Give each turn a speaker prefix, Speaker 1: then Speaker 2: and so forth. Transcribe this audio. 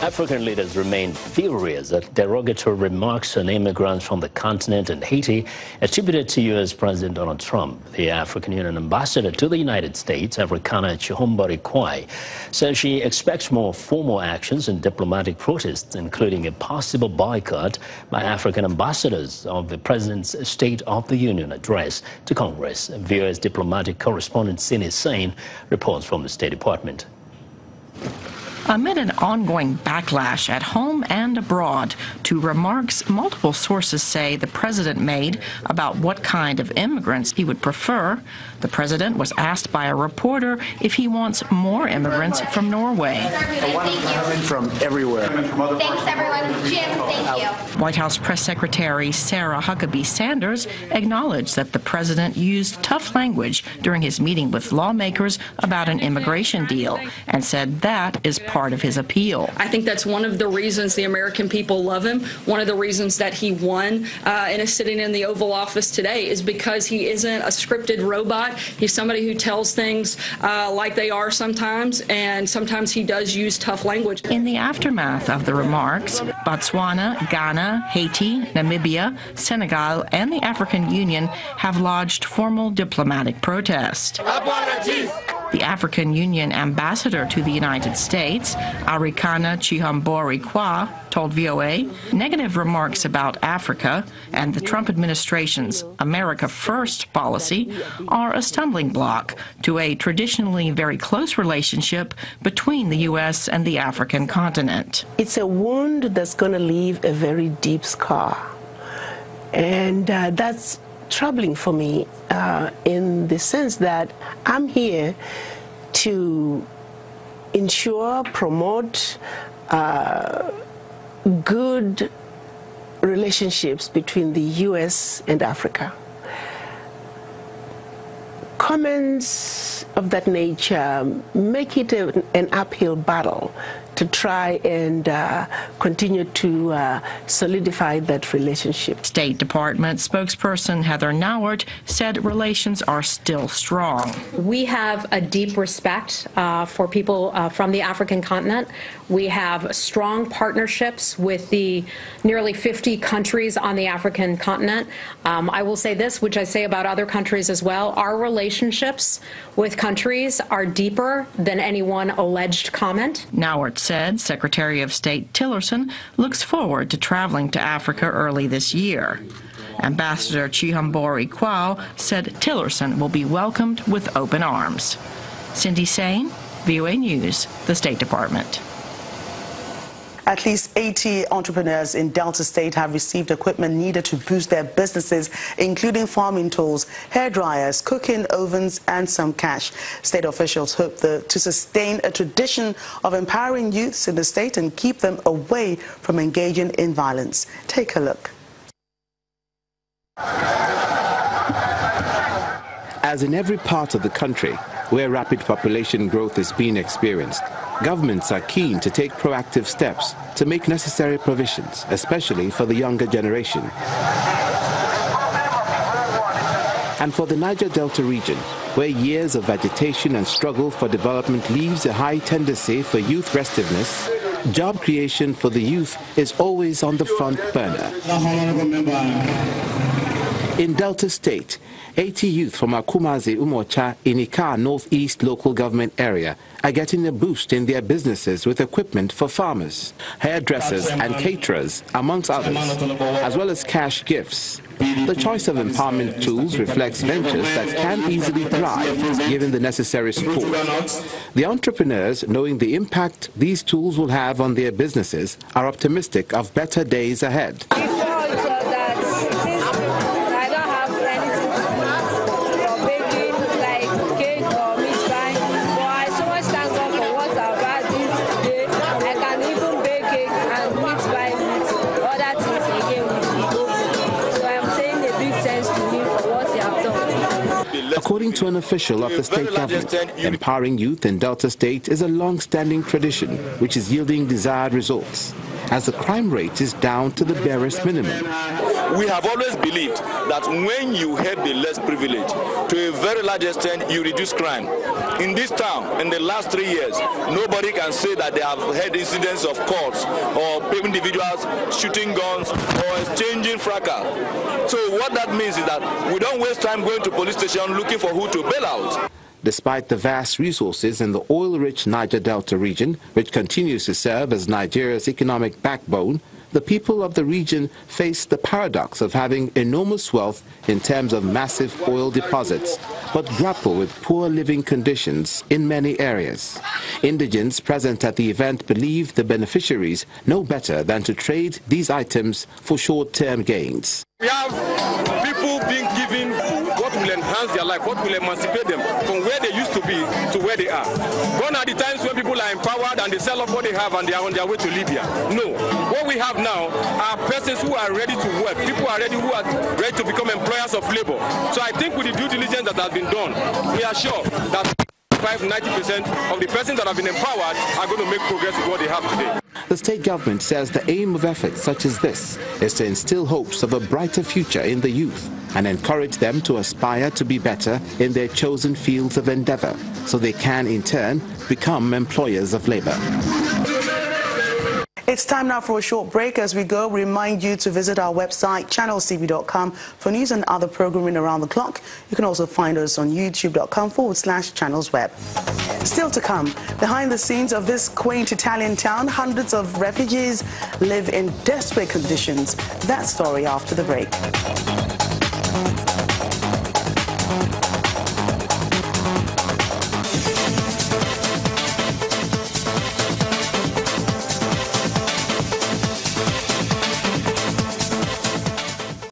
Speaker 1: African leaders remain furious at derogatory remarks on immigrants from the continent and Haiti attributed to U.S. President Donald Trump. The African Union ambassador to the United States, Africana Chihombori Kwai, says she expects more formal actions and diplomatic protests, including a possible boycott by African ambassadors of the President's State of the Union address to Congress. VOA's diplomatic correspondent Cindy Sain reports from the State Department.
Speaker 2: Amid an ongoing backlash at home and abroad to remarks multiple sources say the president made about what kind of immigrants he would prefer, the president was asked by a reporter if he wants more immigrants from Norway.
Speaker 3: I want them coming from everywhere.
Speaker 4: Thanks, everyone. Jim, thank you.
Speaker 2: White House Press Secretary Sarah Huckabee Sanders acknowledged that the president used tough language during his meeting with lawmakers about an immigration deal and said that is part of his appeal.
Speaker 5: I think that's one of the reasons the American people love him. One of the reasons that he won and is sitting in the Oval Office today is because he isn't a scripted robot. He's somebody who tells things like they are sometimes, and sometimes he does use tough language.
Speaker 2: In the aftermath of the remarks, Botswana, Ghana, Haiti, Namibia, Senegal, and the African Union have lodged formal diplomatic protest. The African Union ambassador to the United States, Africana Chihombori Kwai, told VOA negative remarks about Africa and the Trump administration's America First policy are a stumbling block to a traditionally very close relationship between the U.S. and the African continent.
Speaker 6: It's a wound that's going to leave a very deep scar, and that's troubling for me in the sense that I'm here to ensure, promote good relationships between the U.S. and Africa. Comments of that nature make it an uphill battle to try and continue to solidify that relationship.
Speaker 2: State Department spokesperson Heather Nauert said relations are still strong.
Speaker 7: We have a deep respect for people from the African continent. We have strong partnerships with the nearly 50 countries on the African continent. I will say this, which I say about other countries as well, our relationships with countries are deeper than any one alleged comment.
Speaker 2: Nauert said Secretary of State Tillerson looks forward to traveling to Africa early this year. Ambassador Chihombori Kwai said Tillerson will be welcomed with open arms. Cindy Sain, VOA News, the State Department.
Speaker 8: At least 80 entrepreneurs in Delta State have received equipment needed to boost their businesses, including farming tools, hair dryers, cooking ovens, and some cash. State officials hope to sustain a tradition of empowering youths in the state and keep them away from engaging in violence. Take a look.
Speaker 9: As in every part of the country where rapid population growth is being experienced, governments are keen to take proactive steps to make necessary provisions, especially for the younger generation. And for the Niger Delta region, where years of agitation and struggle for development leaves a high tendency for youth restiveness, job creation for the youth is always on the front burner. In Delta State, 80 youth from Akumazi Umocha in Ika Northeast local government area are getting a boost in their businesses with equipment for farmers, hairdressers and caterers, amongst others, as well as cash gifts. The choice of empowerment tools reflects ventures that can easily thrive given the necessary support. The entrepreneurs, knowing the impact these tools will have on their businesses, are optimistic of better days ahead. According to an official of the state government, empowering youth in Delta State is a long-standing tradition which is yielding desired results. as the crime rate is down to the barest minimum.
Speaker 10: We have always believed that when you help the less privileged, to a very large extent, you reduce crime. In this town, in the last 3 years, nobody can say that they have had incidents of courts or individuals shooting guns or exchanging fracas. So what that means is that we don't waste time going to police station looking for who to bail out.
Speaker 9: Despite the vast resources in the oil-rich Niger Delta region, which continues to serve as Nigeria's economic backbone, the people of the region face the paradox of having enormous wealth in terms of massive oil deposits, but grapple with poor living conditions in many areas. Indigents present at the event believe the beneficiaries know better than to trade these items for short-term gains.
Speaker 11: We have people being given what will enhance their life, what will emancipate them from where they used to be to where they are. Gone are the times when people are empowered and they sell off what they have and they are on their way to Libya. No. What we have now are persons who are ready to work, people are ready who are ready to become employers of labor. So I think with the due diligence that has been done, we are sure that 90% of the persons that have been empowered are going to make progress with what they have today.
Speaker 9: The state government says the aim of efforts such as this is to instill hopes of a brighter future in the youth and encourage them to aspire to be better in their chosen fields of endeavor, so they can in turn become employers of labor.
Speaker 8: It's time now for a short break. As we go, we remind you to visit our website, channelcb.com, for news and other programming around the clock. You can also find us on youtube.com/channelsweb. Still to come, behind the scenes of this quaint Italian town, hundreds of refugees live in desperate conditions. That story after the break.